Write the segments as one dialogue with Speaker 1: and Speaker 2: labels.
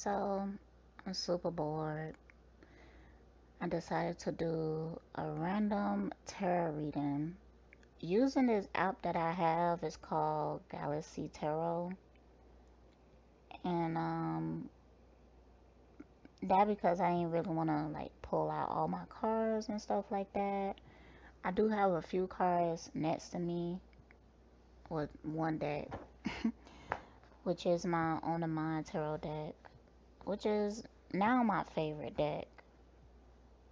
Speaker 1: So I'm super bored. I decided to do a random tarot reading using this app that I have. It's called Galaxy Tarot, and that because I ain't really wanna like pull out all my cards and stuff like that. I do have a few cards next to me with one deck, which is my On the Mind Tarot deck, which is now my favorite deck.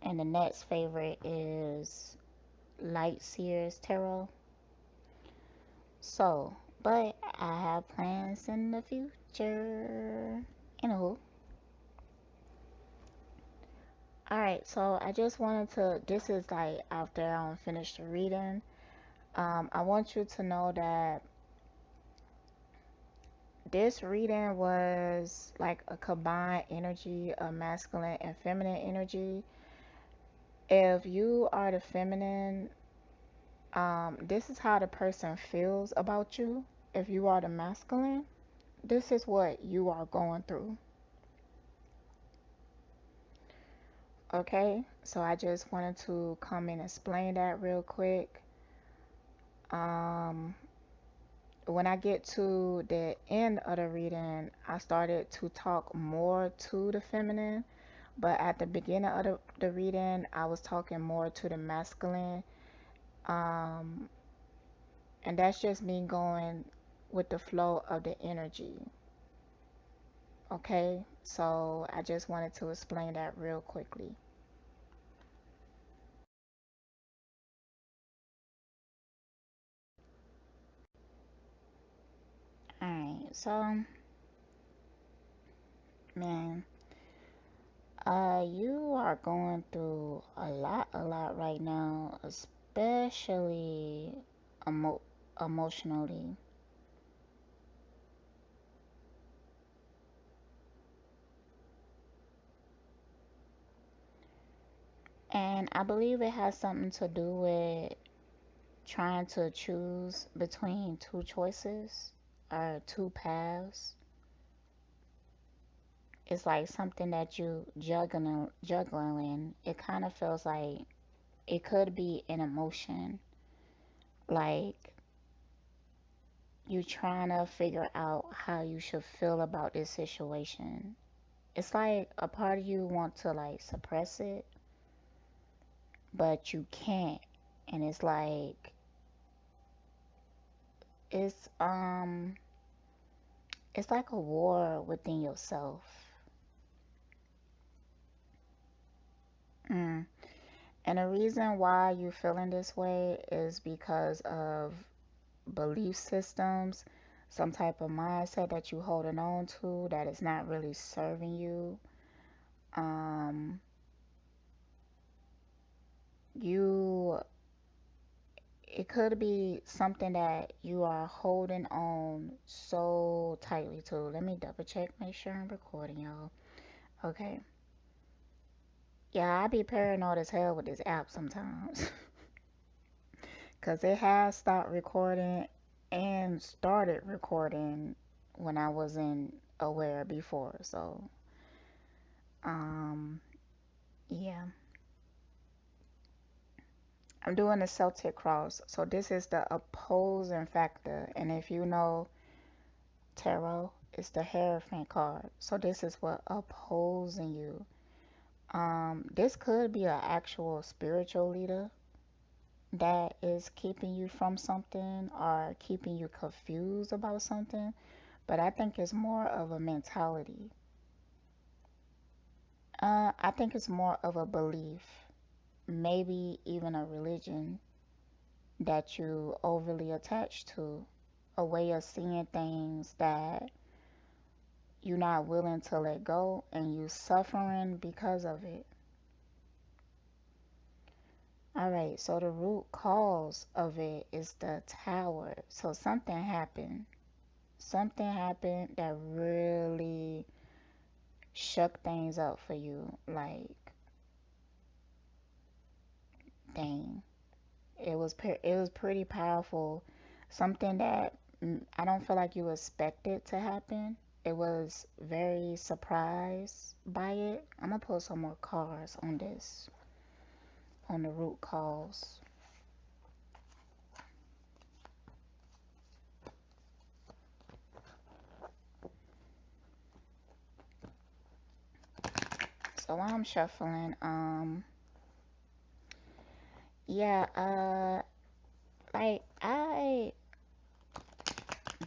Speaker 1: And the next favorite is Light Seers Tarot. So, but I have plans in the future. Anywho, alright, so I just wanted to, this is like after I'm finished reading. I want you to know that this reading was like a combined energy of masculine and feminine energy. If you are the feminine, this is how the person feels about you. If you are the masculine, this is what you are going through. Okay, so I just wanted to come and explain that real quick. Um, when I get to the end of the reading, I started to talk more to the feminine, but at the beginning of the reading, I was talking more to the masculine. Um, and that's just me going with the flow of the energy. Okay, so I just wanted to explain that real quickly. Alright, so, man, you are going through a lot right now, especially emo emotionally. And I believe it has something to do with trying to choose between two choices or two paths. It's like something that you juggling. It kind of feels like it could be an emotion, like you trying to figure out how you should feel about this situation. It's like a part of you want to like suppress it, but you can't. And it's like it's um it's like a war within yourself. Mm. And the reason why you're feeling this way is because of belief systems, some type of mindset that you holding on to that is not really serving you. Um, you it could be something that you are holding on so tightly to. Let me double check, make sure I'm recording, y'all. Okay. Yeah, I be paranoid as hell with this app sometimes. Cause it has stopped recording and started recording when I wasn't aware before. So, um, yeah. I'm doing the Celtic Cross. So this is the opposing factor. And if you know tarot, it's the Hierophant card. So this is what opposing you. This could be an actual spiritual leader that is keeping you from something or keeping you confused about something. But I think it's more of a mentality. I think it's more of a belief, maybe even a religion that you overly attached to, a way of seeing things that you're not willing to let go and you suffering because of it. All right, so the root cause of it is the tower. So something happened. Something happened that really shook things up for you. Like, dang. It was pretty powerful. Something that I don't feel like you expected to happen. it was very surprised by it. I'm gonna put some more cards on this, on the root cause. So while I'm shuffling, yeah, like I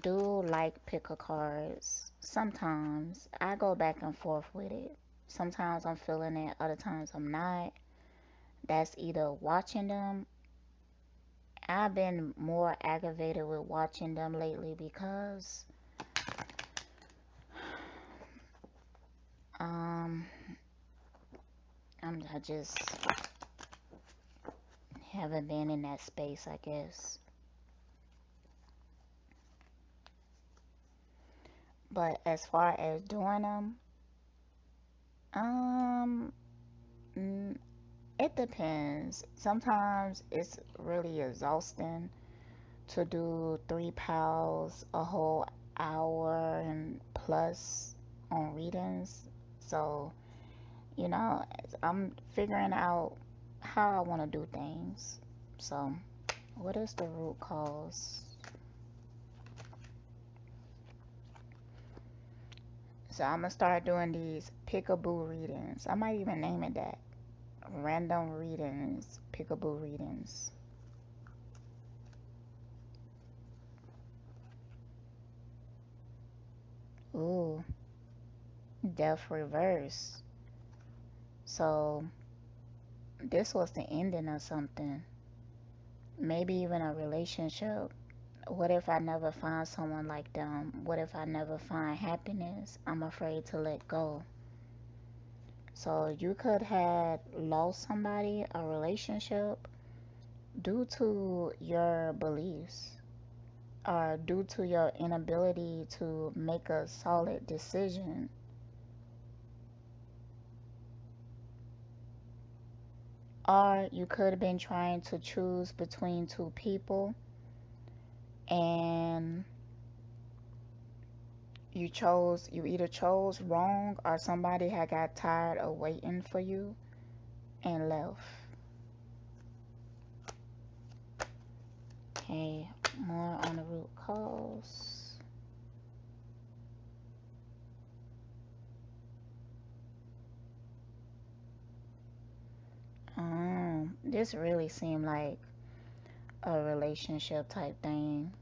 Speaker 1: do like pick a cards. Sometimes I go back and forth with it. Sometimes I'm feeling it, other times I'm not. That's either watching them. I've been more aggravated with watching them lately because um I just haven't been in that space, I guess. But as far as doing them, um, mm, it depends. Sometimes it's really exhausting to do 3 piles a whole hour and plus on readings. So, I'm figuring out how I want to do things. So, what is the root cause? So, I'm gonna start doing these peekaboo readings. I might even name it that. Random readings, peekaboo readings. Ooh, death reverse. So, this was the ending of something. Maybe even a relationship. What if I never find someone like them? What if I never find happiness? I'm afraid to let go. So you could have lost somebody, a relationship, due to your beliefs or due to your inability to make a solid decision. Or you could have been trying to choose between two people and you either chose wrong or somebody had got tired of waiting for you and left. Okay, more on the root cause. This really seemed like a relationship type thing.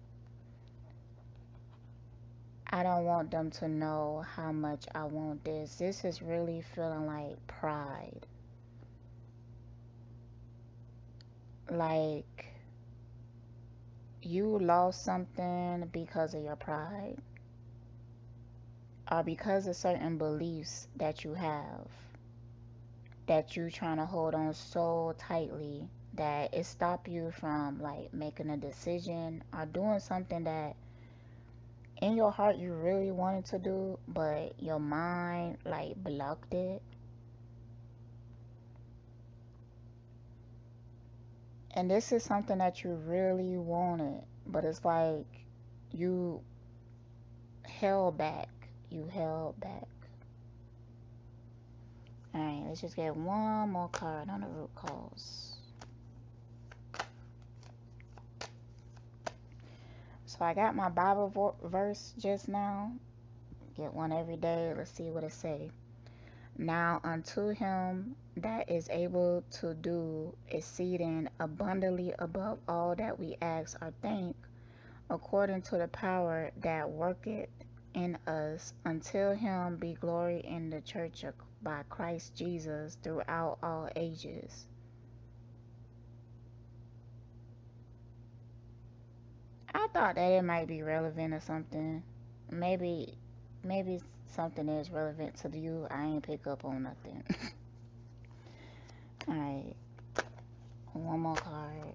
Speaker 1: I don't want them to know how much I want this. This is really feeling like pride. Like you lost something because of your pride or because of certain beliefs that you have that you trying to hold on so tightly that it stop you from like making a decision or doing something that in your heart you really wanted to do but your mind like blocked it. And this is something that you really wanted, but it's like you held back. You held back. Alright, let's just get one more card on the root cause. So I got my Bible verse just now. Get one every day. Let's see what it say. Now unto him that is able to do exceeding abundantly above all that we ask or think, according to the power that worketh in us, until him be glory in the church by Christ Jesus throughout all ages. I thought that it might be relevant or something. Maybe maybe something is relevant to you. I ain't pick up on nothing. Alright, one more card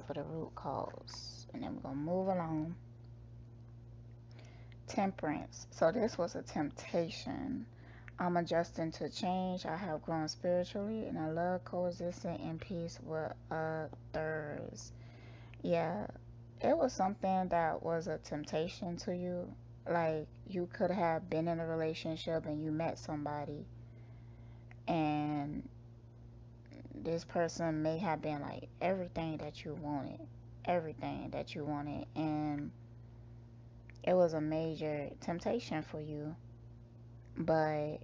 Speaker 1: for the root cause. And then we're gonna move along. Temperance. So this was a temptation. I'm adjusting to change. I have grown spiritually and I love coexisting in peace with others. Yeah. it was something that was a temptation to you. Like you could have been in a relationship and you met somebody, and this person may have been like everything that you wanted, and it was a major temptation for you. But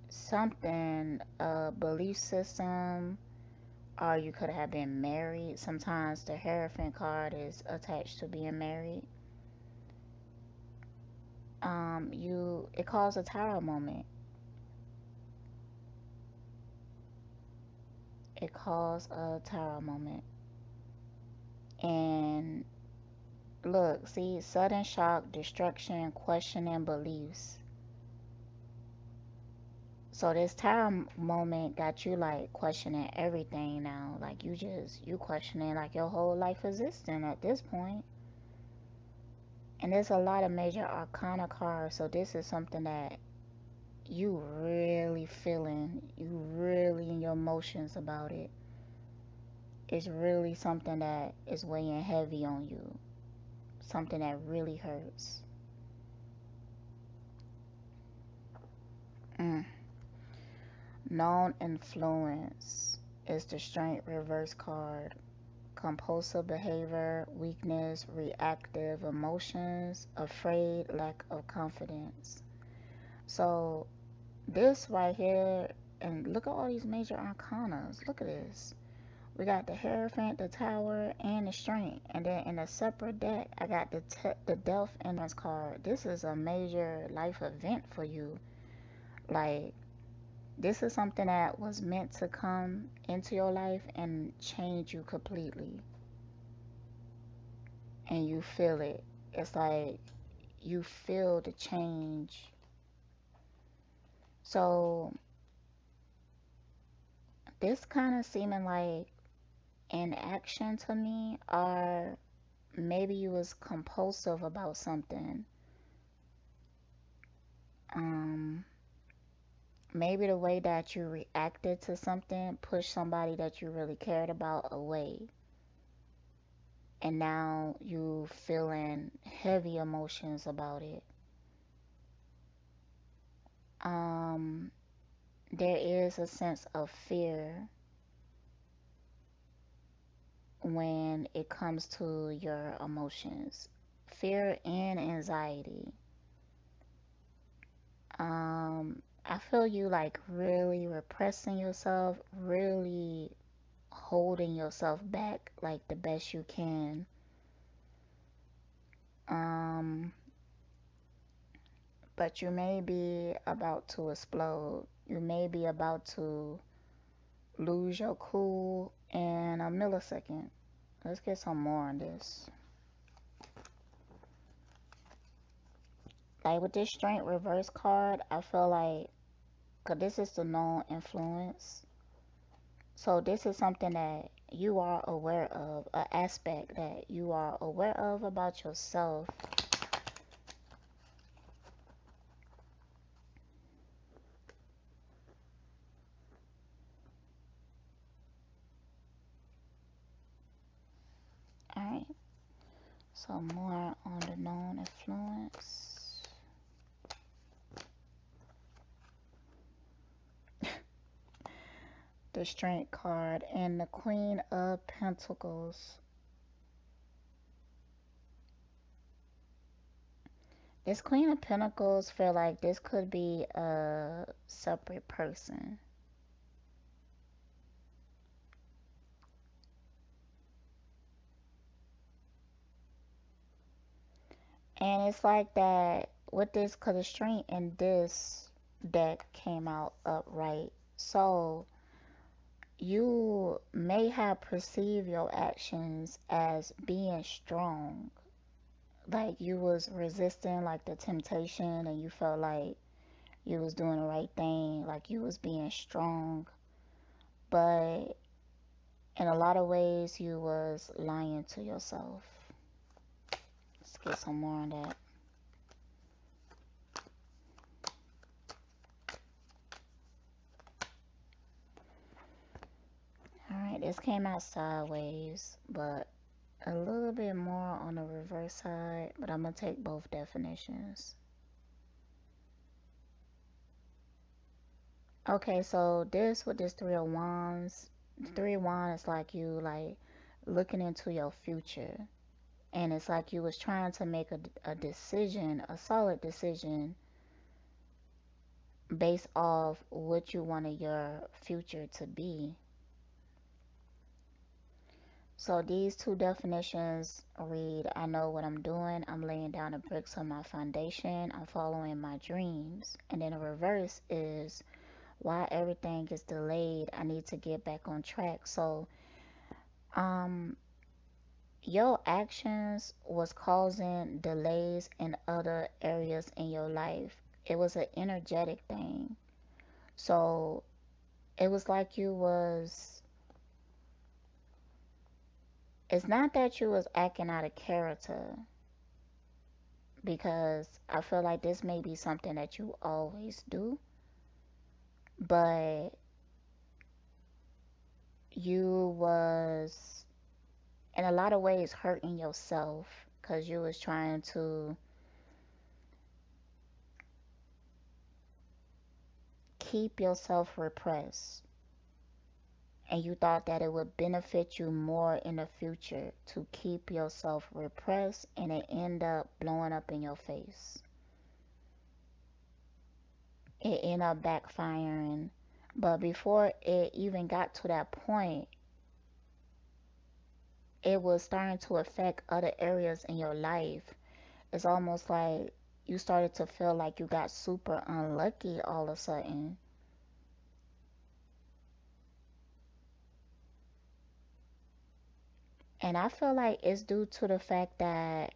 Speaker 1: something, a belief system, or you could have been married. Sometimes the Hierophant card is attached to being married. It caused a tower moment. It caused a tower moment. And look, see, sudden shock, destruction, questioning beliefs. So this tower moment got you like questioning everything now. Like you questioning like your whole life existing at this point. And there's a lot of major arcana cards, so this is something that you really feeling, you really in your emotions about it. It's really something that is weighing heavy on you, something that really hurts. Mm. Known influence is the strength reverse card. Compulsive behavior, weakness, reactive emotions, afraid, lack of confidence. So this right here, and look at all these major arcanas. Look at this. We got the Hierophant, the Tower, and the Strength. And then in a separate deck, I got the Death and Temperance card. This is a major life event for you. Like, this is something that was meant to come into your life and change you completely. And you feel it. It's like you feel the change. So, this kind of seeming like inaction to me, or maybe you was compulsive about something. Um, Maybe the way that you reacted to something pushed somebody that you really cared about away. And now you feeling heavy emotions about it. Um, there is a sense of fear when it comes to your emotions. Fear and anxiety. I feel you like really repressing yourself, really holding yourself back like the best you can. Um, but you may be about to explode. You may be about to lose your cool in a millisecond. Let's get some more on this. Like with this strength reverse card, I feel like, cause this is the known influence. So this is something that you are aware of, an aspect that you are aware of about yourself. Alright, so more on the known influence. The Strength card and the Queen of Pentacles. This Queen of Pentacles feel like this could be a separate person. And it's like that with this, because the Strength in this deck came out upright. So you may have perceived your actions as being strong. Like you was resisting like the temptation and you felt like you was doing the right thing, like you was being strong. But in a lot of ways you was lying to yourself. Let's get some more on that. Alright, This came out sideways, but a little bit more on the reverse side, but I'm gonna take both definitions. Okay, so this with this Three of Wands, Three of Wands is like you like looking into your future, and it's like you was trying to make a decision, a solid decision based off what you wanted your future to be. So these two definitions read, I know what I'm doing, I'm laying down the bricks of my foundation, I'm following my dreams. And then the reverse is, why everything is delayed, I need to get back on track. So um your actions was causing delays in other areas in your life. It was an energetic thing. So it was like you was, it's not that you was acting out of character, because I feel like this may be something that you always do, but you was in a lot of ways hurting yourself because you was trying to keep yourself repressed, and you thought that it would benefit you more in the future to keep yourself repressed, and it end up blowing up in your face. It end up backfiring. But before it even got to that point, it was starting to affect other areas in your life. It's almost like you started to feel like you got super unlucky all of a sudden. And I feel like it's due to the fact that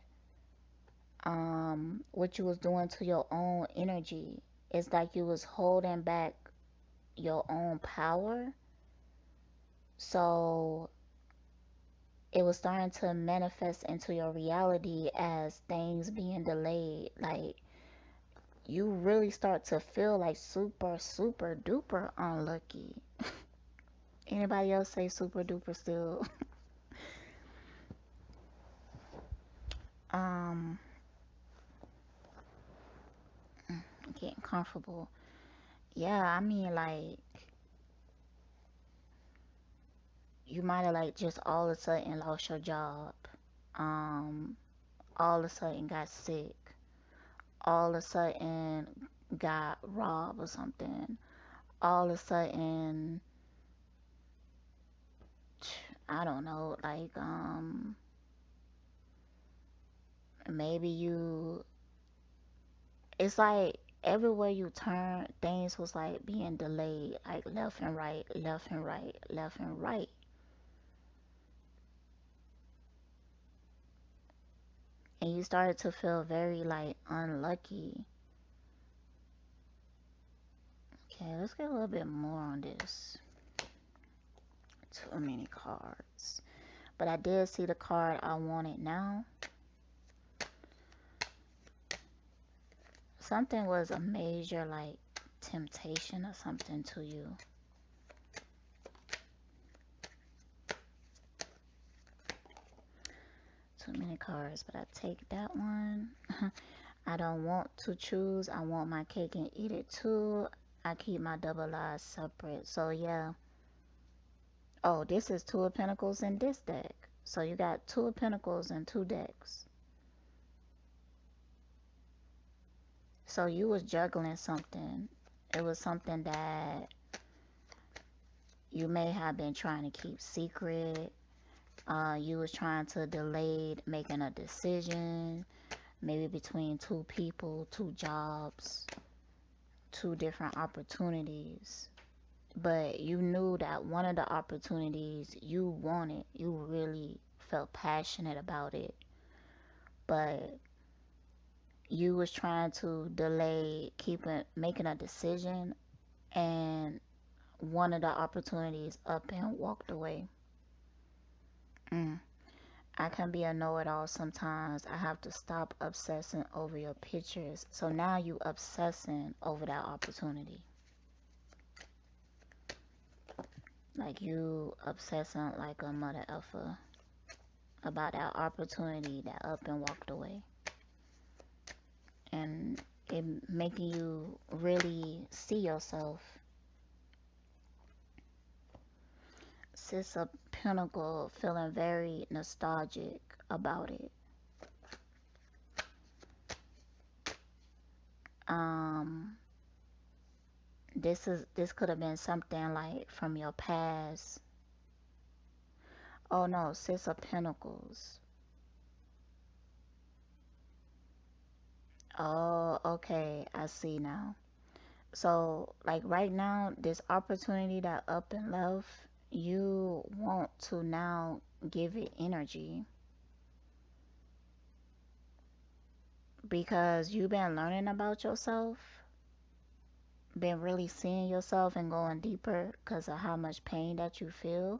Speaker 1: what you was doing to your own energy. It's like you was holding back your own power. So it was starting to manifest into your reality as things being delayed. Like you really start to feel like super, super duper unlucky. Anybody else say super duper still? um, Getting comfortable. Yeah, I mean, like, you might have, like, just all of a sudden lost your job. Um, all of a sudden got sick. All of a sudden got robbed or something. All of a sudden, I don't know, like, maybe you, it's like everywhere you turn, things was like being delayed, like left and right, left and right, left and right. And you started to feel very like unlucky. Okay, let's get a little bit more on this. Too many cards. But I did see the card I wanted now. Something was a major like temptation or something to you. Too many cards, but I take that one. I don't want to choose. I want my cake and eat it too. I keep my double lies separate. So yeah. Oh, this is Two of Pentacles in this deck. So you got Two of Pentacles in two decks. So you was juggling something. It was something that you may have been trying to keep secret. You was trying to delay making a decision, maybe between two people, two jobs, two different opportunities. But you knew that one of the opportunities you wanted, you really felt passionate about it. But you was trying to delay making a decision, and one of the opportunities up and walked away. I can be a know-it-all sometimes. I have to stop obsessing over your pictures. So now you obsessing over that opportunity. Like Like you obsessing like a mother effer about that opportunity that up and walked away. And it making you really see yourself. Six of Pentacles feeling very nostalgic about it. Um, this could have been something like from your past. Oh no, Six of Pentacles. Oh, okay, I see now. So, like right now, this opportunity that up and left, you want to now give it energy because you've been learning about yourself, been really seeing yourself and going deeper because of how much pain that you feel.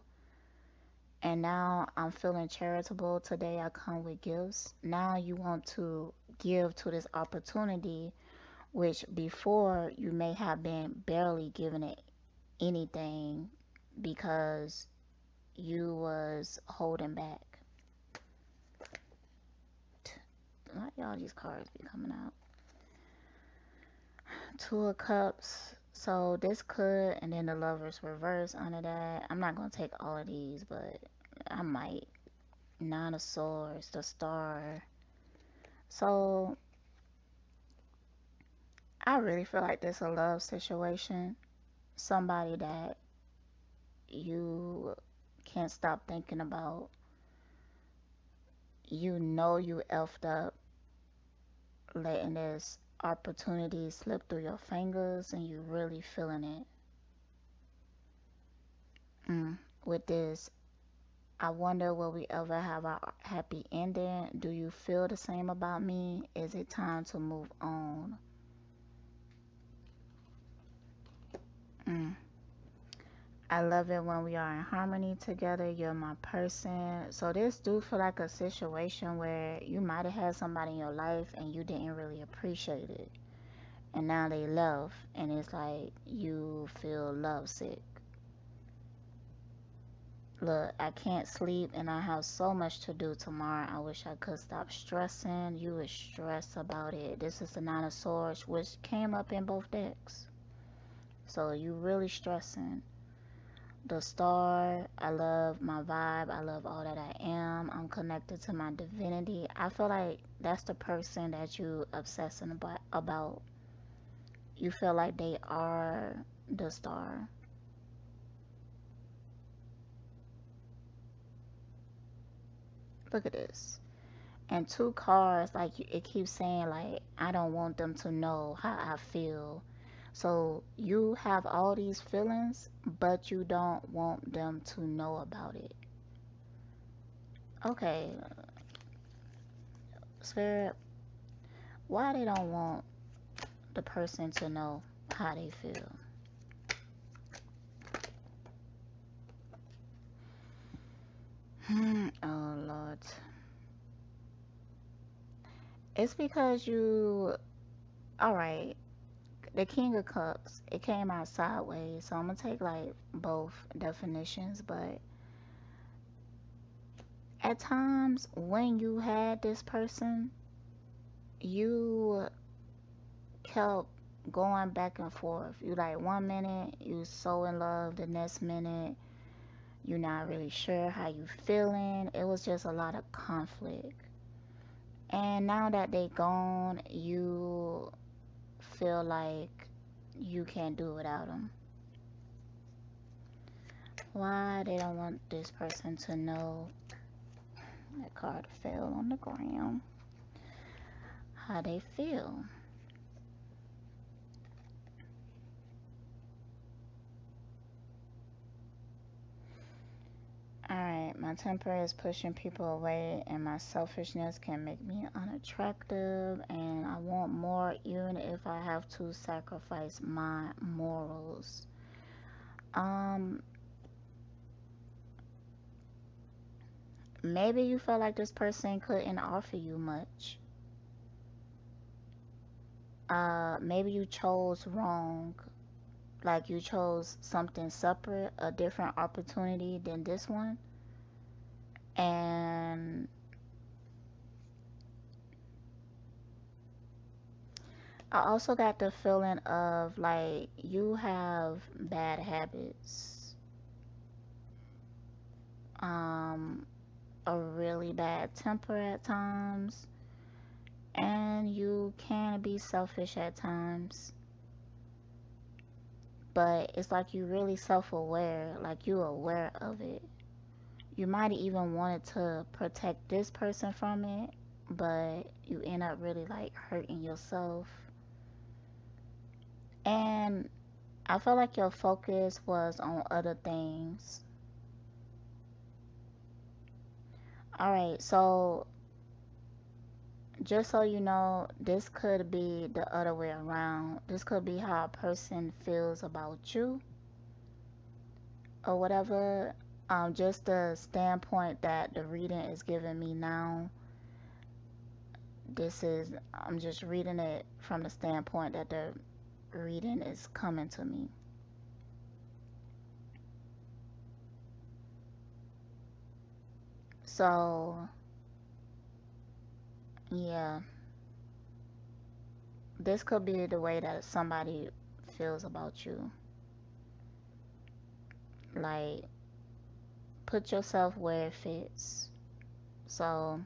Speaker 1: And now I'm feeling charitable. Today I come with gifts. Now you want to give to this opportunity, which before you may have been barely giving it anything because you was holding back. Like y'all, these cards be coming out. Two of Cups. So this could, and then the Lovers reverse under that. I'm not gonna take all of these, but I might. Nine of Swords, the Star. So I really feel like this a love situation. Somebody that you can't stop thinking about. You know you effed up letting this opportunity slip through your fingers and you really feeling it. With this, I wonder will we ever have a happy ending? Do you feel the same about me? Is it time to move on? I love it when we are in harmony together. You're my person. So this do feel like a situation where you might have had somebody in your life and you didn't really appreciate it. And now they love and it's like you feel lovesick. Look, I can't sleep and I have so much to do tomorrow. I wish I could stop stressing. You would stress about it. This is the Nine of Swords, which came up in both decks. So you really stressing. The Star, I love my vibe. I love all that I am. I'm connected to my divinity. I feel like that's the person that you obsessing about. You feel like they are the star. Look at this. And two cards, like it keeps saying, like, I don't want them to know how I feel. So you have all these feelings, but you don't want them to know about it. Okay, Spirit, why they don't want the person to know how they feel? Oh, Lord. It's because you, alright, the King of Cups, it came out sideways, so I'm gonna take like both definitions, but at times when you had this person, you kept going back and forth. You like 1 minute you so in love, the next minute you're not really sure how you feeling. It was just a lot of conflict. And now that they gone, you feel like you can't do without them. Why they don't want this person to know? That card fell on the ground. How they feel. Alright, my temper is pushing people away and my selfishness can make me unattractive and I want more even if I have to sacrifice my morals. Maybe you felt like this person couldn't offer you much. Maybe you chose wrong. Like you chose something separate, a different opportunity than this one. And I also got the feeling of like you have bad habits, um, a really bad temper at times, and you can be selfish at times. But it's like you really self-aware, like you're aware of it. You might even wanted to protect this person from it, but you end up really like hurting yourself. And I feel like your focus was on other things. All right, so just so you know, this could be the other way around. This could be how a person feels about you or whatever. Just the standpoint that the reading is giving me now. I'm just reading it from the standpoint that the reading is coming to me. So, yeah, this could be the way that somebody feels about you. Like, put yourself where it fits. So,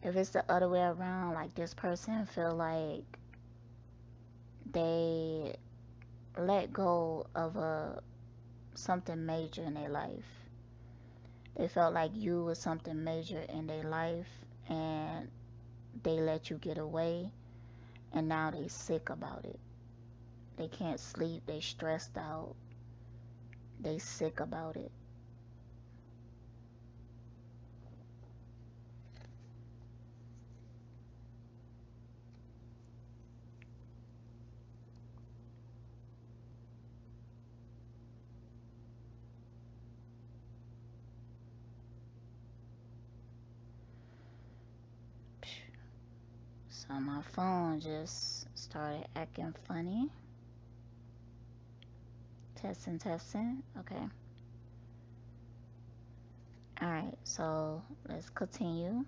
Speaker 1: if it's the other way around, like this person feel like they let go of a something major in their life. They felt like you was something major in their life and they let you get away and now they sick about it. They can't sleep, they stressed out, they sick about it. So my phone just started acting funny. Testing, testing. Okay. Alright, so let's continue.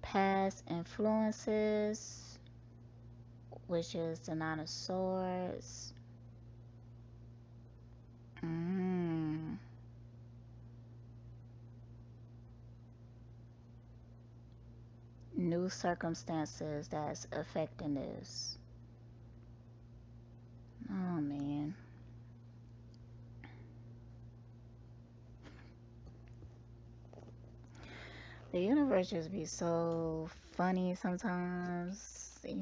Speaker 1: Past influences, which is the Nine of Swords. Mm. New circumstances that's affecting this. Oh man. The universe just be so funny sometimes, it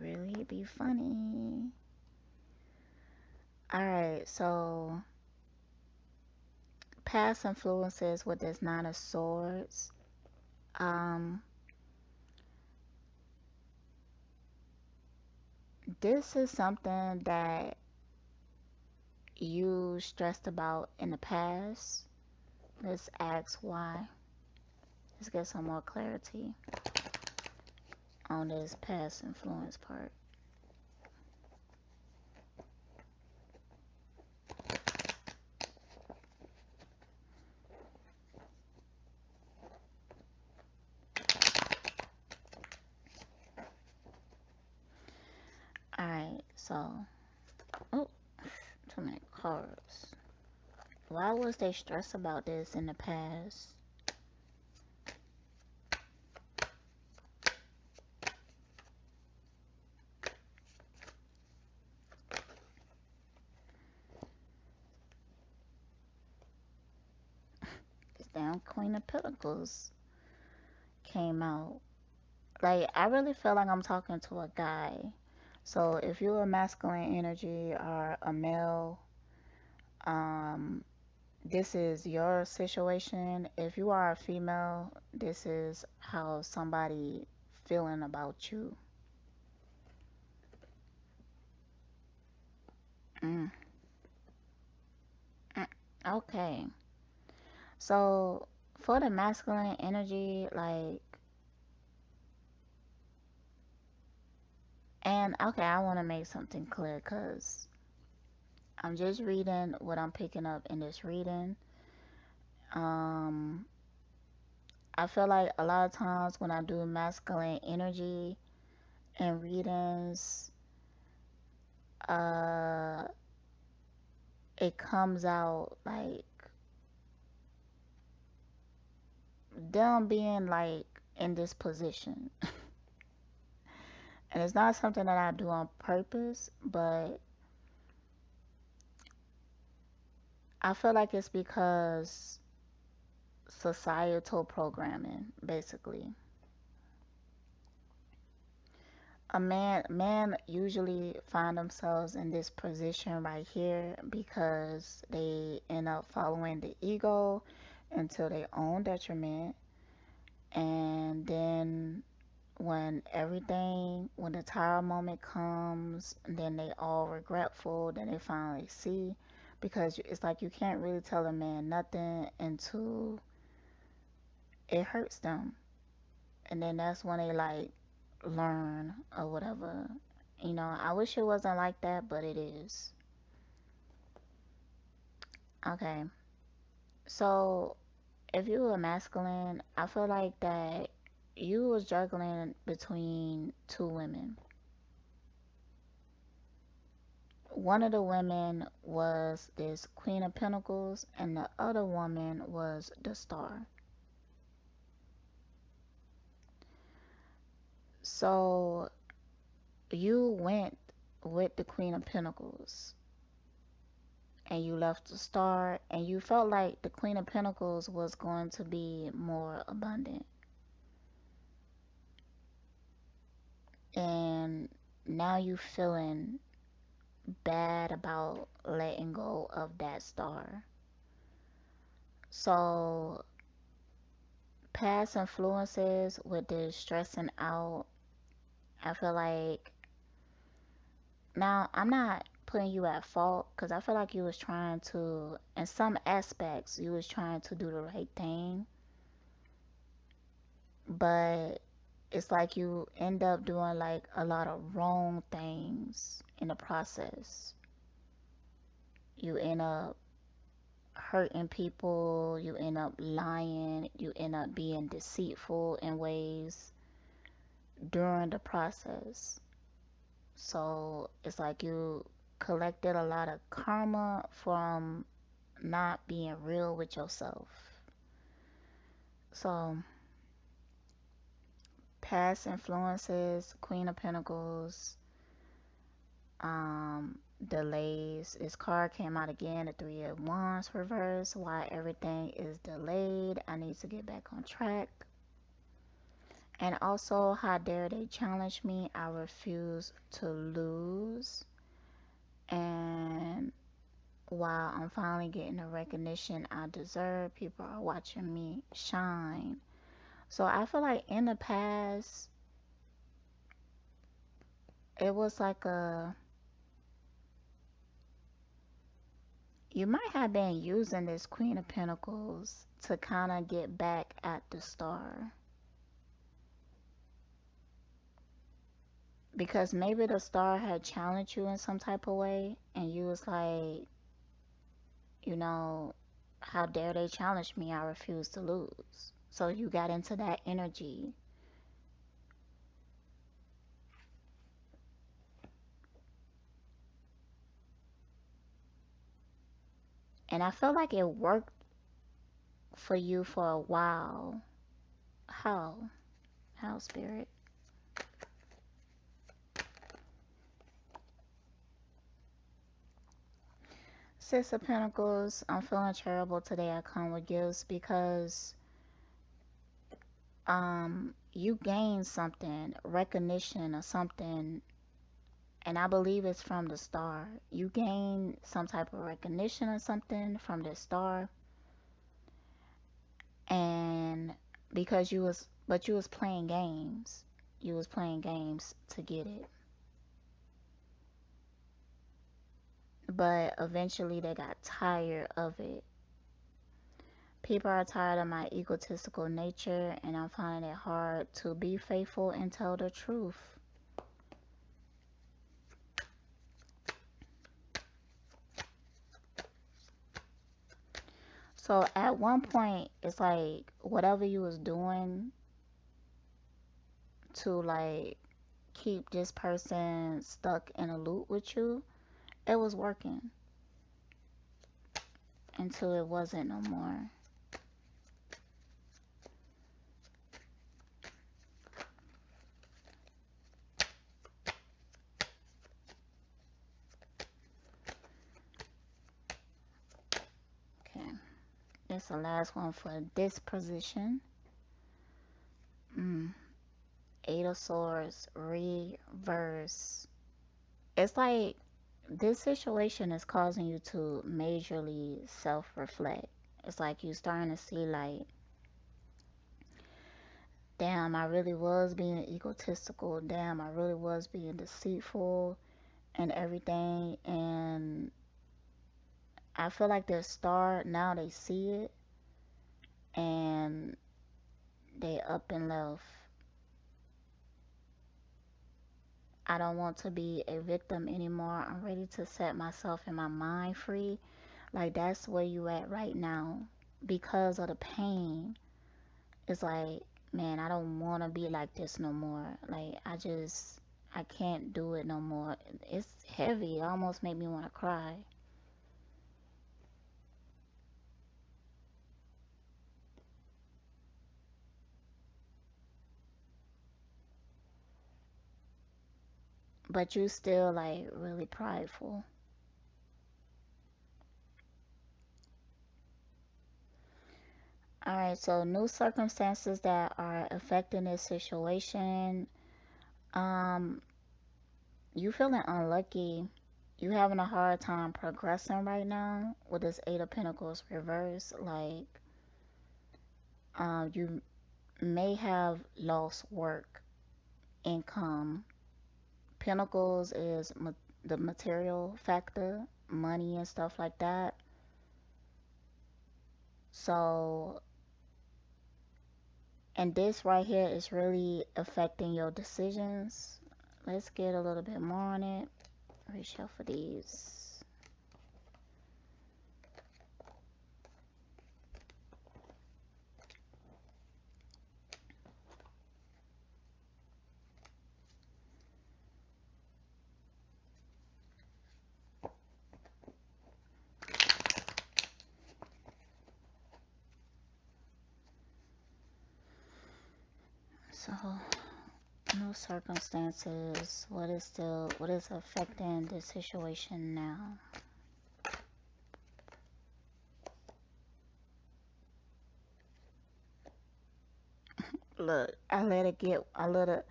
Speaker 1: really be funny. Alright, so past influences with this Nine of Swords. Um, this is something that you stressed about in the past. Let's ask why. Let's get some more clarity on this past influence part. Alright, so, oh, too many cards. Why was they stressed about this in the past? This damn Queen of Pentacles came out. Like, I really feel like I'm talking to a guy. So if you're a masculine energy or a male, um, this is your situation. If you are a female, this is how somebody feeling about you. Mm, mm, okay. So for the masculine energy, like And okay, I want to make something clear because I'm just reading what I'm picking up in this reading. Um, I feel like a lot of times when I do masculine energy and readings, uh, it comes out like them being like in this position. And it's not something that I do on purpose, but I feel like it's because societal programming, basically. A man usually find themselves in this position right here because they end up following the ego until their own detriment. And then when the tired moment comes, then they all regretful, then they finally see, because it's like you can't really tell a man nothing until it hurts them. And then that's when they like learn or whatever. I wish it wasn't like that, but it is. Okay. So if you were masculine, I feel like that you was juggling between two women. One of the women was this Queen of Pentacles, and the other woman was the Star. So you went with the Queen of Pentacles and you left the Star, and you felt like the Queen of Pentacles was going to be more abundant. And now you feeling bad about letting go of that Star. So past influences with this stressing out, I feel like now I'm not putting you at fault because I feel like you was trying to, in some aspects, you was trying to do the right thing, but it's like you end up doing like a lot of wrong things in the process. You end up hurting people, you end up lying, you end up being deceitful in ways during the process. So it's like you collected a lot of karma from not being real with yourself. So past influences, Queen of Pentacles, delays. This card came out again, the Three of Wands reverse. Why everything is delayed. I need to get back on track. And also, how dare they challenge me? I refuse to lose. And while I'm finally getting the recognition I deserve, people are watching me shine. So I feel like in the past, it was like you might have been using this Queen of Pentacles to kind of get back at the Star. Because maybe the Star had challenged you in some type of way, and you was like, you know, how dare they challenge me? I refuse to lose. So you got into that energy. And I feel like it worked for you for a while. How? How, Spirit? Six of Pentacles, I'm feeling terrible today. I come with gifts because you gain something, recognition or something, and I believe it's from the Star. You gain some type of recognition or something from the Star, and because you was playing games. You was playing games to get it. But eventually they got tired of it. People are tired of my egotistical nature, and I'm finding it hard to be faithful and tell the truth. So at one point, it's like whatever you was doing to like keep this person stuck in a loop with you, it was working until it wasn't no more. Okay, it's the last one for this position. Mm. Eight of Swords, reverse. It's like this situation is causing you to majorly self-reflect. It's like you starting to see like, damn, I really was being egotistical. Damn, I really was being deceitful and everything. And I feel like their star now they see it and they up and left. I don't want to be a victim anymore. I'm ready to set myself and my mind free. Like that's where you at right now because of the pain. It's like, man, I don't want to be like this no more. Like I can't do it no more. It's heavy. It almost made me want to cry. But you still like really prideful. All right, so new circumstances that are affecting this situation. Um, you feeling unlucky. You having a hard time progressing right now with this Eight of Pentacles reverse. Like, you may have lost work, income. Pentacles is the material factor, money and stuff like that. So, and this right here is really affecting your decisions. Let's get a little bit more on it. Reshuffle these. So, new circumstances. What is affecting this situation now? Look, I let it,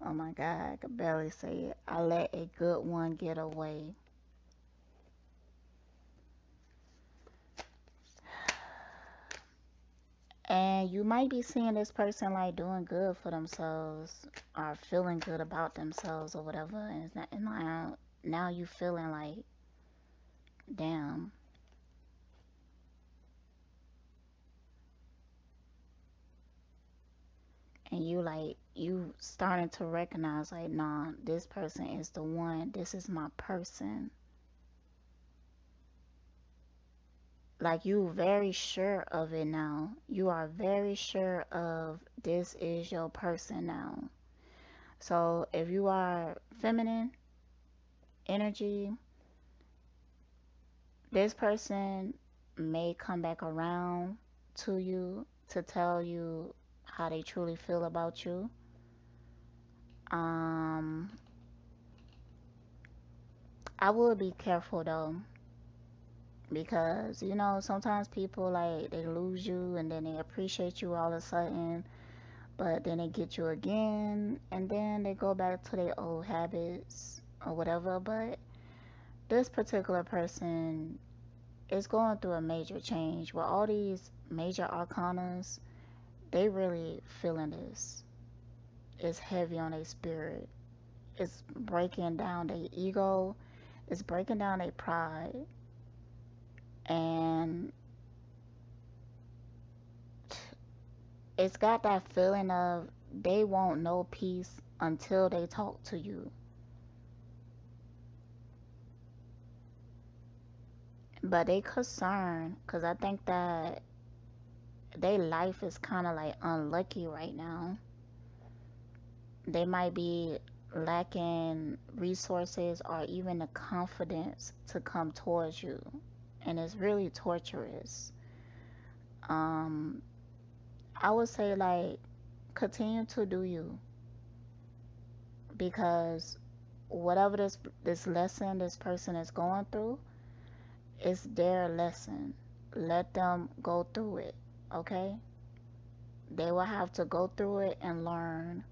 Speaker 1: oh my God, I could barely say it. I let a good one get away. And you might be seeing this person like doing good for themselves or feeling good about themselves or whatever. And, it's not, and now you feeling like, damn. And you starting to recognize like, nah, this person is the one. This is my person. Like you very sure of it now. You are very sure of this is your person now. So if you are feminine energy, this person may come back around to you to tell you how they truly feel about you. Um, I would be careful though, because you know sometimes people like they lose you and then they appreciate you all of a sudden, but then they get you again and then they go back to their old habits or whatever. But this particular person is going through a major change with all these major arcanas. They really feeling this. It's heavy on their spirit. It's breaking down their ego. It's breaking down their pride. And it's got that feeling of they won't know peace until they talk to you. But they concerned because I think that their life is kind of like unlucky right now. They might be lacking resources or even the confidence to come towards you. And it's really torturous. Um, I would say, like, continue to do you because whatever this lesson this person is going through, it's their lesson. Let them go through it, okay? They will have to go through it and learn.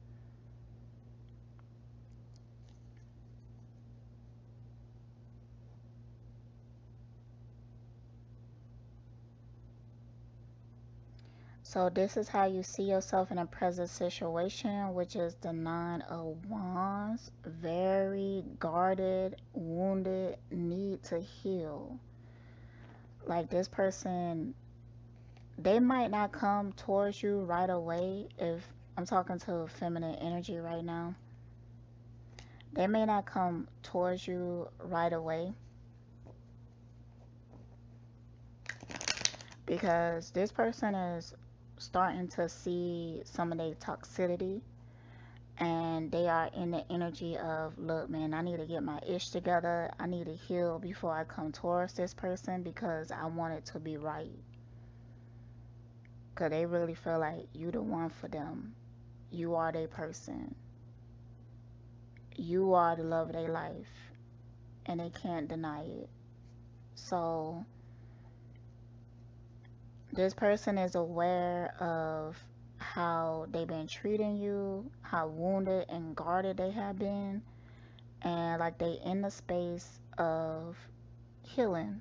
Speaker 1: So this is how you see yourself in a present situation, which is the Nine of Wands. Very guarded, wounded, need to heal. Like this person, they might not come towards you right away. If I'm talking to feminine energy right now, they may not come towards you right away because this person is starting to see some of their toxicity and they are in the energy of, look, man, I need to get my ish together. I need to heal before I come towards this person because I want it to be right. Because they really feel like you the one for them. You are their person. You are the love of their life. And they can't deny it. So this person is aware of how they've been treating you, how wounded and guarded they have been, and like they in the space of healing,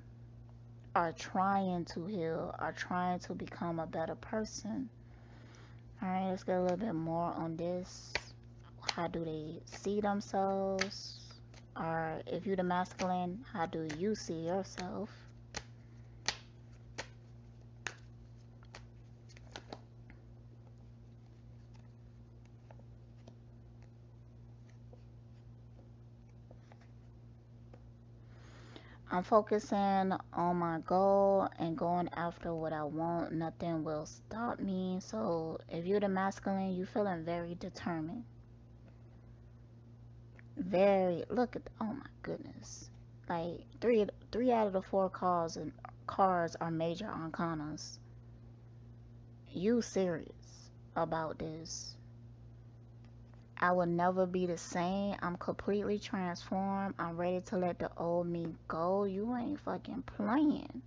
Speaker 1: are trying to heal, are trying to become a better person. All right, let's get a little bit more on this. How do they see themselves? Or if you're the masculine, how do you see yourself? I'm focusing on my goal and going after what I want. Nothing will stop me. So if you're the masculine, you feeling very determined. Very, look at, oh my goodness. Like three out of the four cards are major arcanas. You serious about this. I will never be the same. I'm completely transformed. I'm ready to let the old me go. You ain't fucking playing.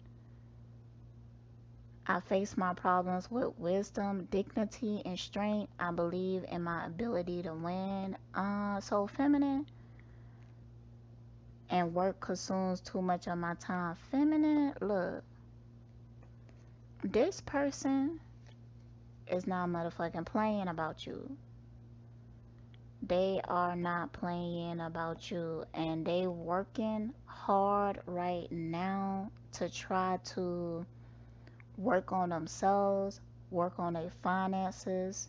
Speaker 1: I face my problems with wisdom, dignity, and strength. I believe in my ability to win. So feminine. And work consumes too much of my time. Feminine, look. This person is not motherfucking playing about you. They are not playing about you, and they working hard right now to try to work on themselves, work on their finances,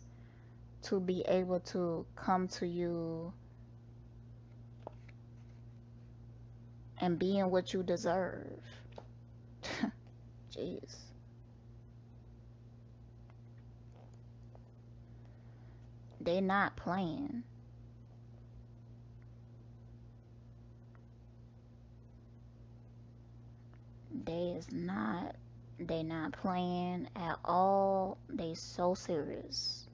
Speaker 1: to be able to come to you and being what you deserve. Jeez. They not playing. They not playing at all. They so serious.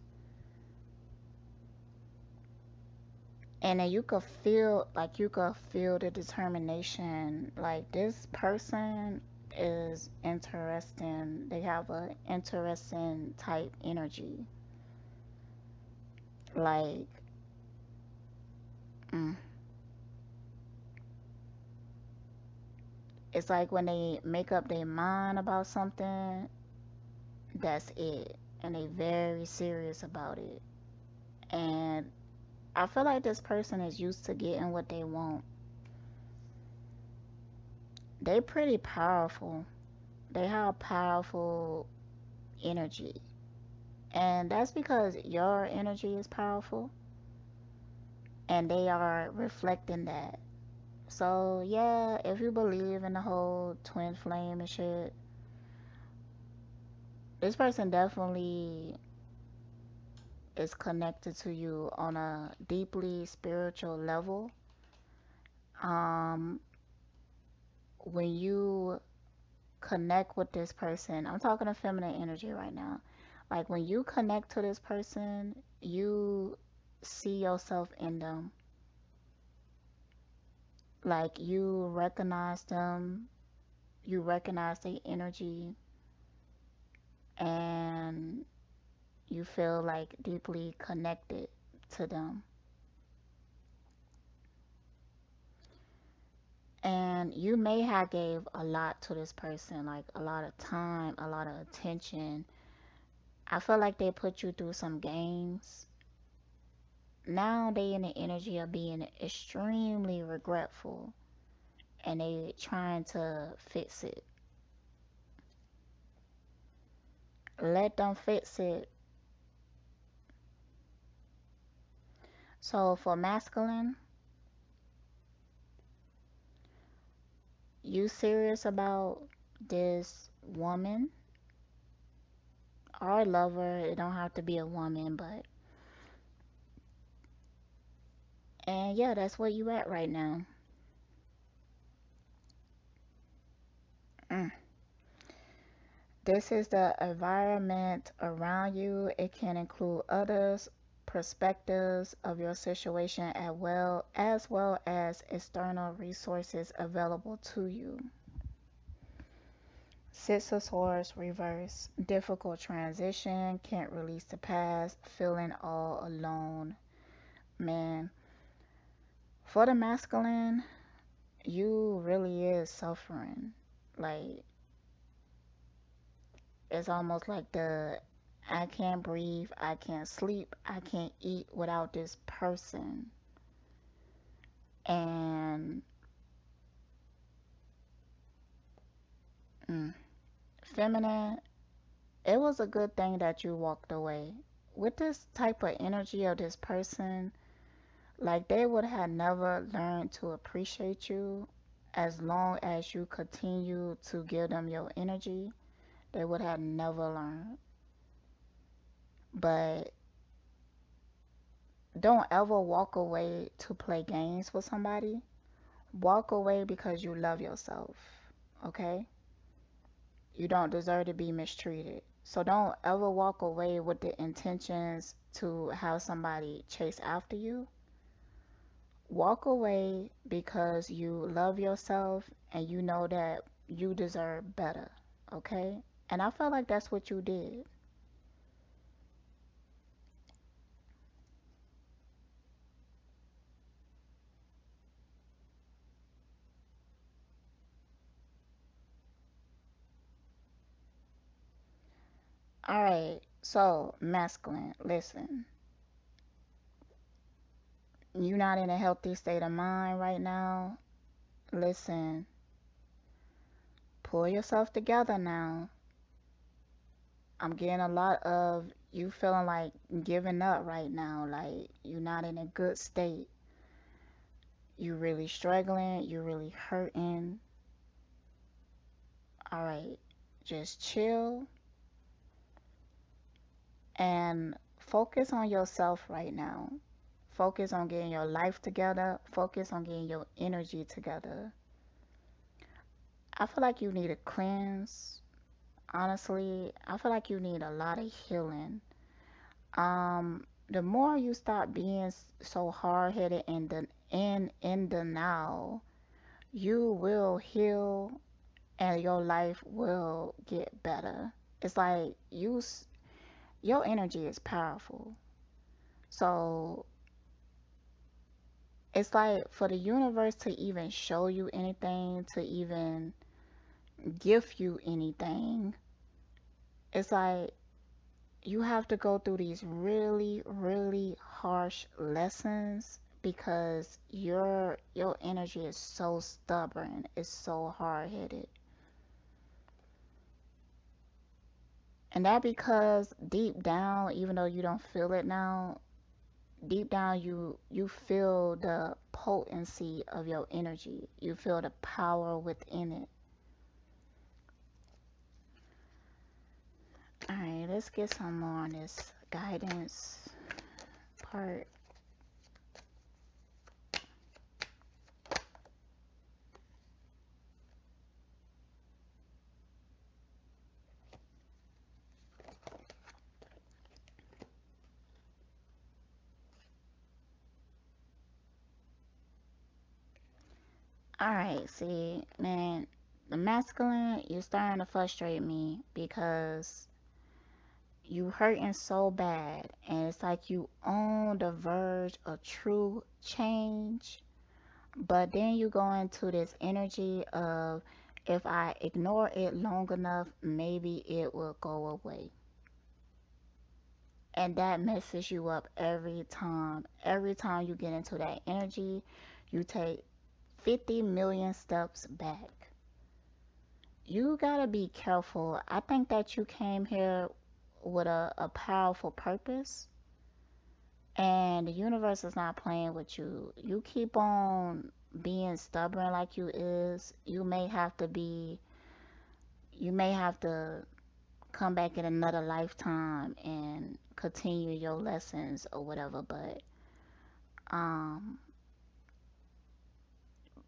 Speaker 1: And then you could feel, like, you could feel the determination. Like, this person is interesting. They have a interesting type energy. Like, mm, it's like when they make up their mind about something, that's it. And they very serious about it. And I feel like this person is used to getting what they want. They pretty powerful. They have powerful energy. And that's because your energy is powerful. And they are reflecting that. So yeah, if you believe in the whole twin flame and shit, this person definitely is connected to you on a deeply spiritual level. Um, when you connect with this person, I'm talking to feminine energy right now. Like when you connect to this person, you see yourself in them. Like you recognize them, you recognize their energy, and you feel like deeply connected to them. And you may have gave a lot to this person, like a lot of time, a lot of attention. I feel like they put you through some games. Now they in the energy of being extremely regretful and they trying to fix it. Let them fix it. So for masculine, you serious about this woman or lover? It don't have to be a woman, but and yeah, that's where you at right now. Mm. This is the environment around you. It can include others' perspectives of your situation as well as external resources available to you. Six of Swords reverse. Difficult transition. Can't release the past. Feeling all alone. Man, for the masculine, you really is suffering. Like, it's almost like the I can't breathe, I can't sleep, I can't eat without this person. And mm, feminine, it was a good thing that you walked away. With this type of energy of this person, like they would have never learned to appreciate you as long as you continue to give them your energy. They would have never learned. But don't ever walk away to play games with somebody. Walk away because you love yourself, okay? You don't deserve to be mistreated. So don't ever walk away with the intentions to have somebody chase after you. Walk away because you love yourself and you know that you deserve better, okay? And I feel like that's what you did. All right, so masculine, listen, you're not in a healthy state of mind right now. Listen, pull yourself together now. I'm getting a lot of you feeling like giving up right now, like you're not in a good state. You're really struggling, you're really hurting. All right, just chill and focus on yourself right now. Focus on getting your life together, focus on getting your energy together. I feel like you need a cleanse. Honestly, I feel like you need a lot of healing. The more you stop being so hard-headed in the now, you will heal and your life will get better. It's like your energy is powerful. So it's like for the universe to even show you anything, to even gift you anything, it's like you have to go through these really, really harsh lessons because your energy is so stubborn, it's so hard-headed. And that because deep down, even though you don't feel it now, deep down you feel the potency of your energy. You feel the power within it. All right, let's get some more on this guidance part. All right, see, man, the masculine, you're starting to frustrate me because you hurting so bad, and it's like you on the verge of true change, but then you go into this energy of if I ignore it long enough, maybe it will go away. And that messes you up every time. Every time you get into that energy, you take 50 million steps back. You gotta be careful. I think that you came here with a powerful purpose, and the universe is not playing with you. You keep on being stubborn like you is, you may have to come back in another lifetime and continue your lessons or whatever, um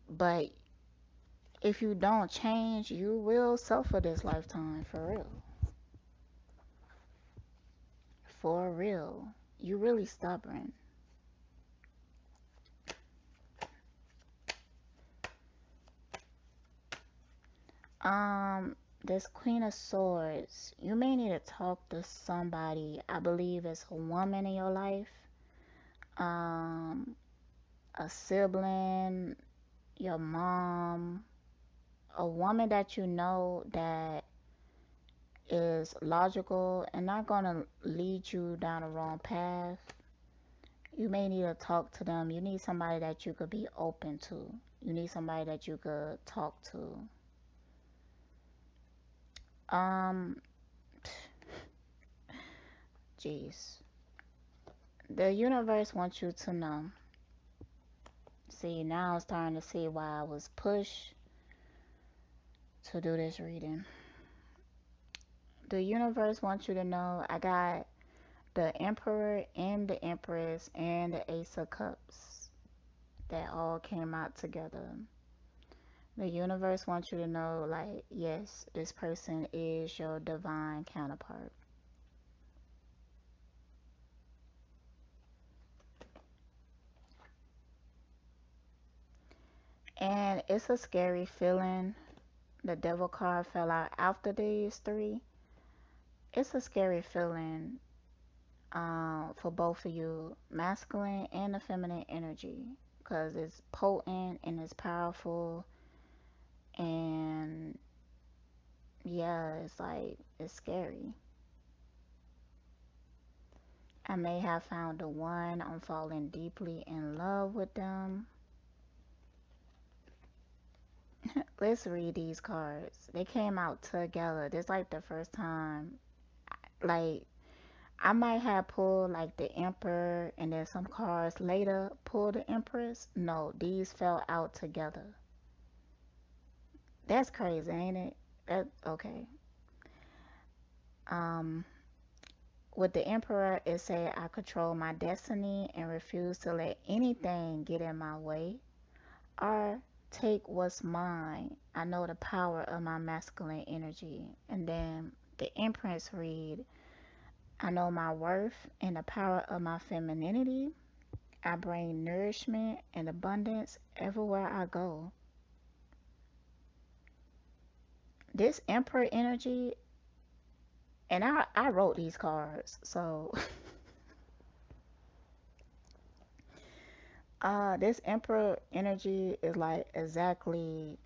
Speaker 1: but if you don't change, you will suffer this lifetime for real. For real. You really stubborn. This Queen of Swords, you may need to talk to somebody. I believe it's a woman in your life, um, a sibling, your mom, a woman that you know that is logical and not gonna lead you down the wrong path. You may need to talk to them. You need somebody that you could be open to. You need somebody that you could talk to. Um, Jeez. The universe wants you to know. See, now I'm starting to see why I was pushed to do this reading. The universe wants you to know I got the Emperor and the Empress and the Ace of Cups that all came out together. The universe wants you to know, like, yes, this person is your divine counterpart. And it's a scary feeling. The devil card fell out after these three. It's a scary feeling for both of you, masculine and the feminine energy, because it's potent and it's powerful. And yeah, it's like, it's scary. I may have found the one. I'm falling deeply in love with them. Let's read these cards. They came out together. This like the first time. Like, I might have pulled like the Emperor and then some cards later pulled the Empress. No, these fell out together. That's crazy, ain't it? That okay. Um, with the Emperor, it said I control my destiny and refuse to let anything get in my way or take what's mine. I know the power of my masculine energy. And then the Empress read, I know my worth and the power of my femininity. I bring nourishment and abundance everywhere I go. This Emperor energy, and I wrote these cards, so this Emperor energy is like exactly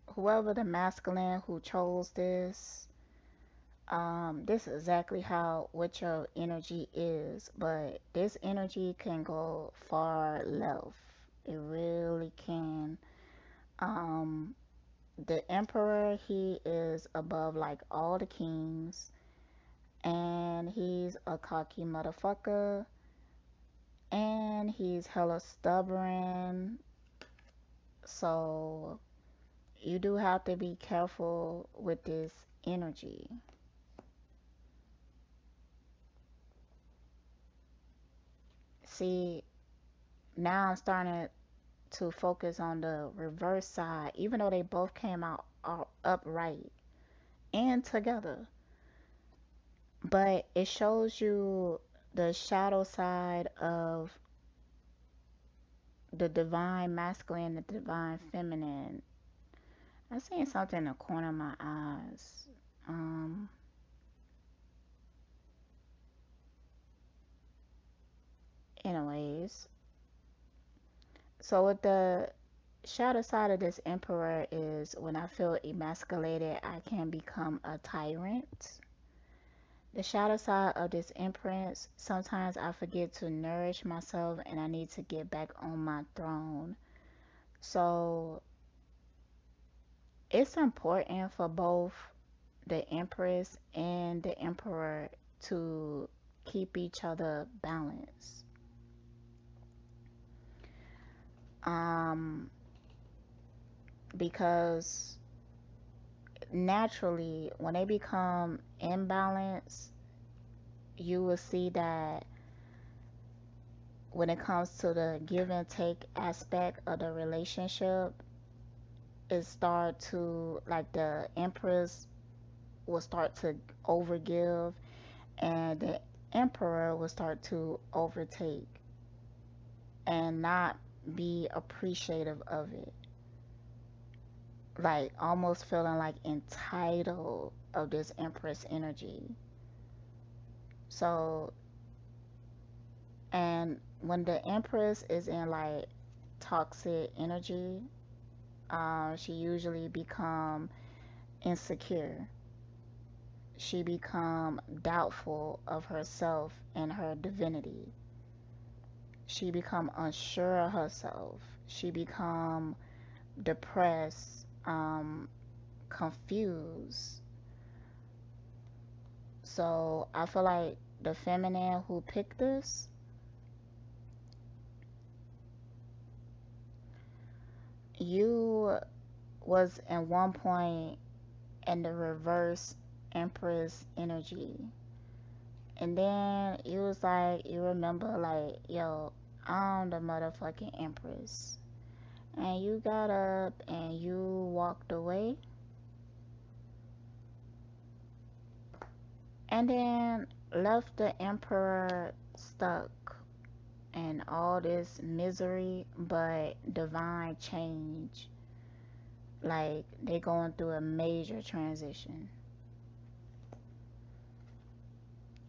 Speaker 1: whoever the masculine who chose this. This is exactly how what your energy is, but this energy can go far left. It really can. Um, the Emperor, he is above like all the kings, and he's a cocky motherfucker. And he's hella stubborn. So you do have to be careful with this energy. See, now I'm starting to focus on the reverse side, even though they both came out upright and together. But it shows you the shadow side of the divine masculine, the divine feminine. I seen something in the corner of my eyes. Um, anyways, so with the shadow side of this emperor is when I feel emasculated, I can become a tyrant. The shadow side of this empress, sometimes I forget to nourish myself and I need to get back on my throne. So it's important for both the empress and the emperor to keep each other balanced. Um, because naturally, when they become imbalanced, you will see that when it comes to the give and take aspect of the relationship, it start to like the empress will start to overgive and the emperor will start to overtake and not be appreciative of it, like almost feeling like entitled of this empress energy. So, and when the empress is in like toxic energy, she usually become insecure. She become doubtful of herself and her divinity. She become unsure of herself. She become depressed, confused. So I feel like the feminine who picked this, you was in one point in the reverse empress energy. And then you was like, you remember like, yo, I'm the motherfucking empress. And you got up and you walked away. And then left the emperor stuck in all this misery, but divine change. Like they going through a major transition.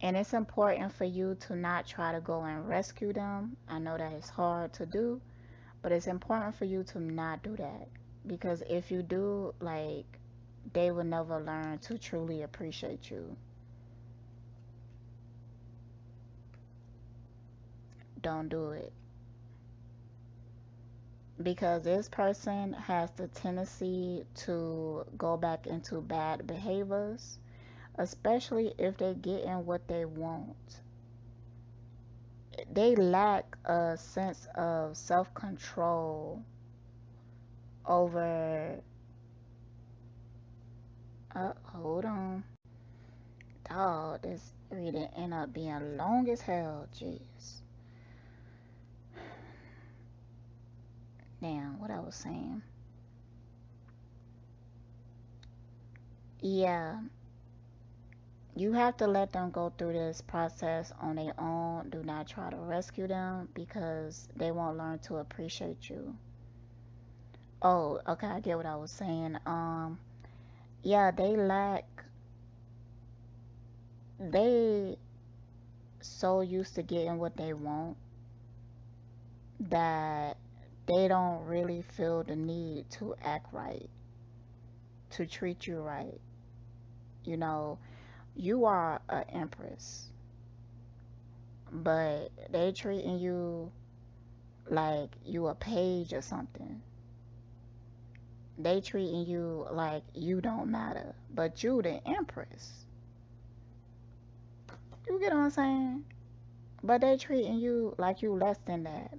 Speaker 1: And it's important for you to not try to go and rescue them. I know that it's hard to do, but it's important for you to not do that. Because if you do, like, they will never learn to truly appreciate you. Don't do it. Because this person has the tendency to go back into bad behaviors, especially if they're getting what they want. They lack a sense of self control over. Hold on. Dog, this reading end up being long as hell. Jeez. Damn, what I was saying. Yeah, you have to let them go through this process on their own. Do not try to rescue them because they won't learn to appreciate you. Oh, okay, I get what I was saying. Yeah, they so used to getting what they want that they don't really feel the need to act right, to treat you right. You know, you are an empress, but they treating you like you a page or something. They treating you like you don't matter, but you the empress. You get what I'm saying? But they treating you like you less than that.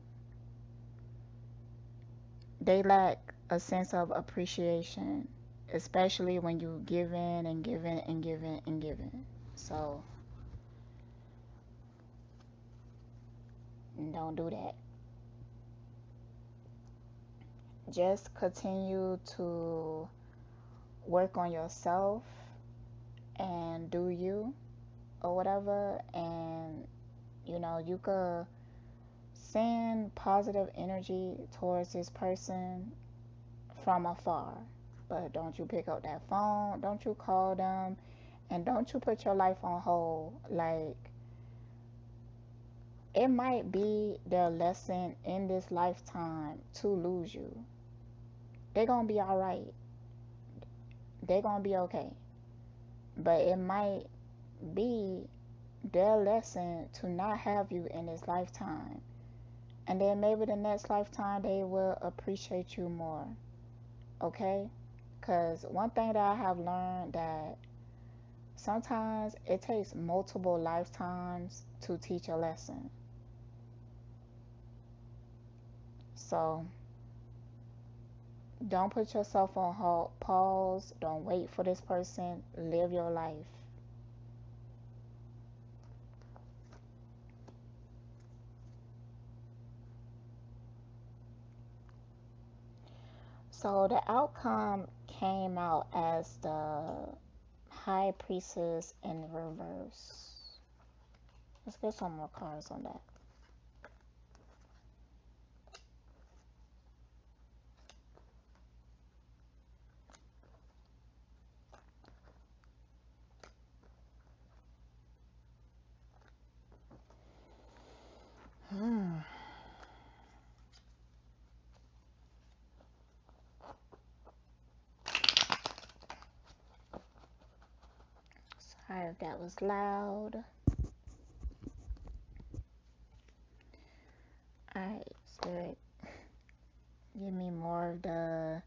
Speaker 1: They lack a sense of appreciation, especially when you giving and giving and giving and giving. So don't do that. Just continue to work on yourself and do you or whatever, and you could send positive energy towards this person from afar, but don't you pick up that phone, don't you call them, and don't you put your life on hold. Like, it might be their lesson in this lifetime to lose you. They're gonna be all right, they're gonna be okay, but it might be their lesson to not have you in this lifetime, and then maybe the next lifetime they will appreciate you more. Okay, because one thing that I have learned, that sometimes it takes multiple lifetimes to teach a lesson. So don't put yourself on hold, pause, don't wait for this person, live your life. So the outcome came out as the High Priestess in reverse. Let's get some more cards on that. Hmm. Sorry if that was loud. Alright, Spirit, give me more of the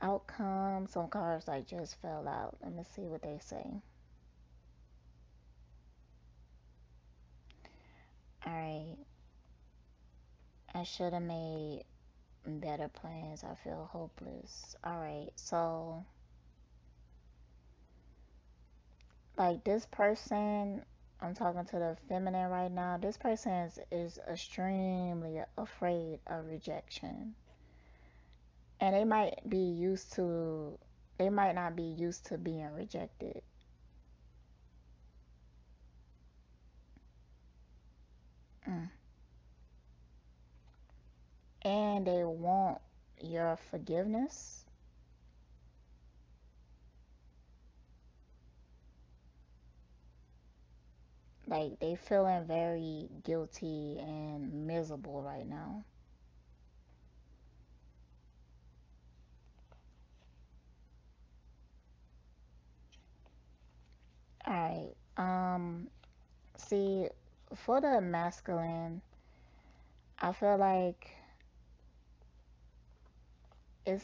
Speaker 1: outcome. Some cards like just fell out. Let me see what they say. Alright, I should have made better plans. I feel hopeless. Alright, so like this person, I'm talking to the feminine right now. This person is extremely afraid of rejection. And they might not be used to being rejected. Mm. And they want your forgiveness. Like, they feeling very guilty and miserable right now. All right. See, for the masculine, I feel like it's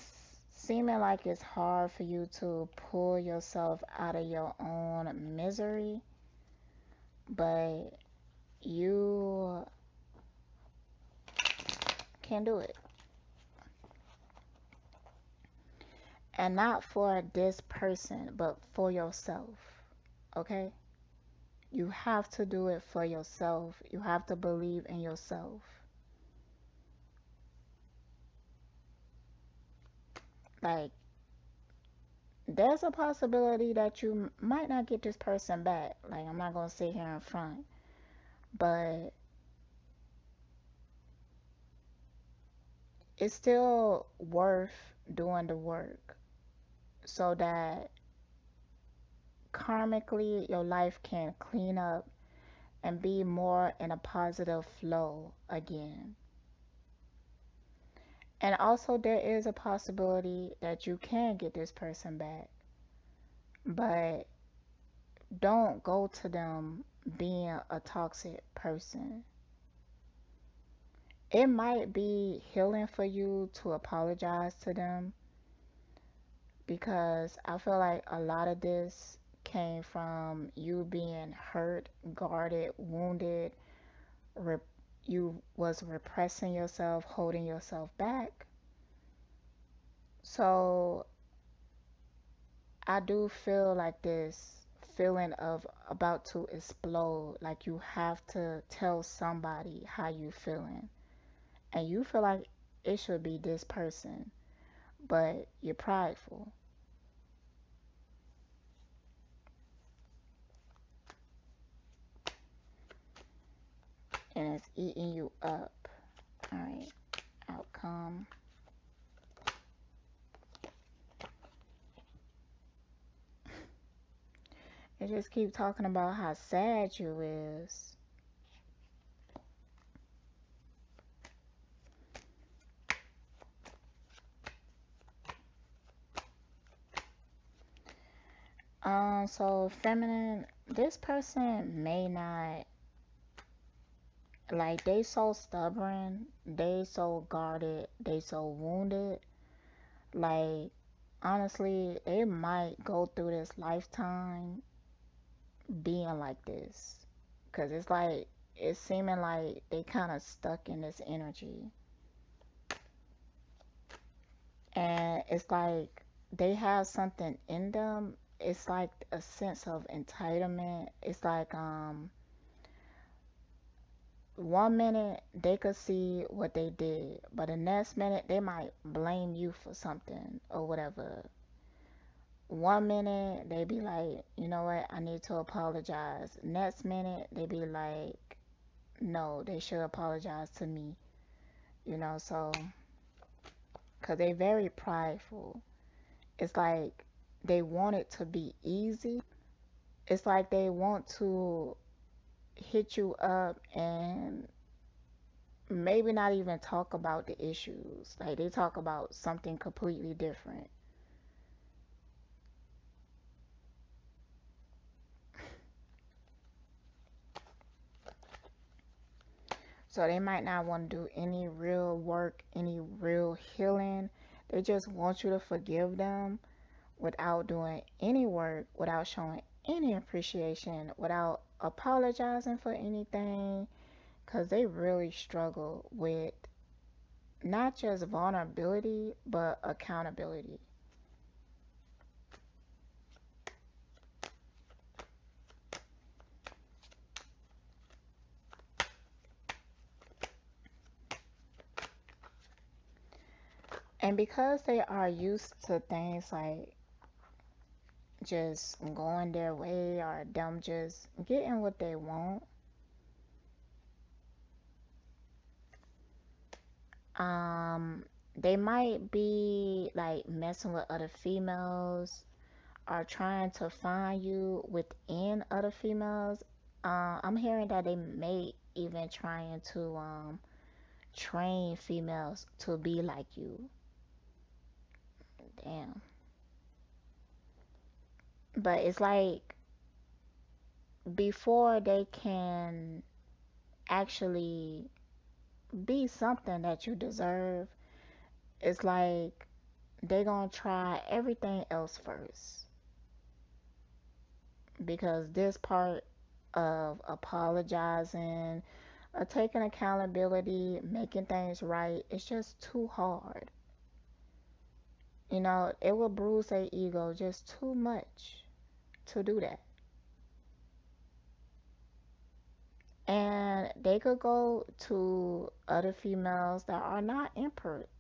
Speaker 1: seeming like it's hard for you to pull yourself out of your own misery, but you can do it. And not for this person, but for yourself. Okay? You have to do it for yourself. You have to believe in yourself. Like, there's a possibility that you might not get this person back. Like, I'm not going to sit here in front, but it's still worth doing the work so that karmically your life can clean up and be more in a positive flow again. And also, there is a possibility that you can get this person back, but don't go to them being a toxic person. It might be healing for you to apologize to them, because I feel like a lot of this came from you being hurt, guarded, wounded rep- you was repressing yourself, holding yourself back. So I do feel like this feeling of about to explode, like you have to tell somebody how you feeling, and you feel like it should be this person, but you're prideful and it's eating you up. All right, outcome. It just keep talking about how sad you is. So feminine, this person may not, like, they so stubborn, they so guarded, they so wounded. Like, honestly, they might go through this lifetime being like this. Cause it's like, it's seeming like they kind of stuck in this energy. And it's like they have something in them. It's like a sense of entitlement. It's like, 1 minute they could see what they did, but the next minute they might blame you for something or whatever. 1 minute they be like, you know what, I need to apologize. Next minute they be like, no, they should apologize to me. So because they very prideful. It's like they want it to be easy. It's like they want to hit you up and maybe not even talk about the issues. Like they talk about something completely different. So they might not want to do any real work, any real healing. They just want you to forgive them without doing any work, without showing any appreciation, without apologizing for anything, because they really struggle with not just vulnerability, but accountability. And because they are used to things like just going their way or them just getting what they want, um, they might be like messing with other females or trying to find you within other females. I'm hearing that they may even trying to train females to be like you. Damn. But it's like before they can actually be something that you deserve, it's like they gonna try everything else first. Because this part of apologizing, taking accountability, making things right, it's just too hard. It will bruise their ego just too much to do that. And they could go to other females that are not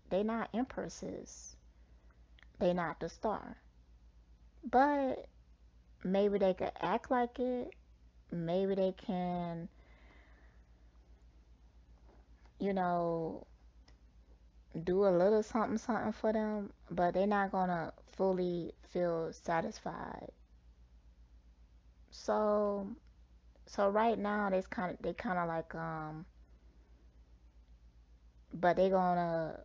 Speaker 1: they not empresses. They not the star. But maybe they could act like it. Maybe they can, you know, do a little something something for them, but they're not gonna fully feel satisfied. So right now they kind of like but they gonna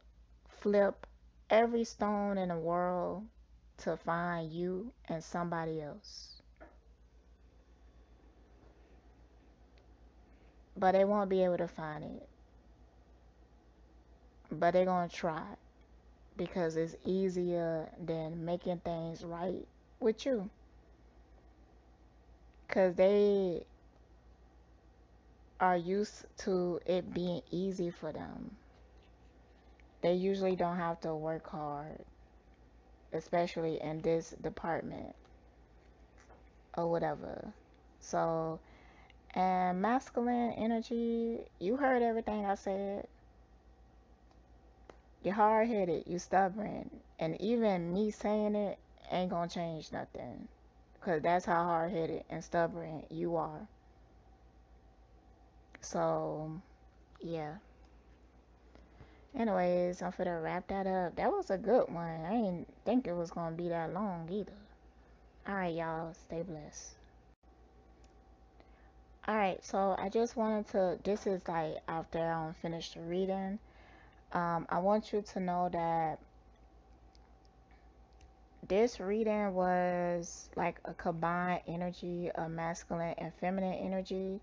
Speaker 1: flip every stone in the world to find you and somebody else. But they won't be able to find it. But they're gonna try because it's easier than making things right with you. Cause they are used to it being easy for them. They usually don't have to work hard, especially in this department or whatever. So, and masculine energy, you heard everything I said. You're hard headed, you stubborn, and even me saying it ain't gonna change nothing. Cause that's how hard headed and stubborn you are. So, yeah. Anyways, I'm finna wrap that up. That was a good one. I didn't think it was gonna be that long either. Alright, y'all, stay blessed. Alright, so I just wanted to, this is like after I'm finished reading. I want you to know that this reading was like a combined energy of masculine and feminine energy.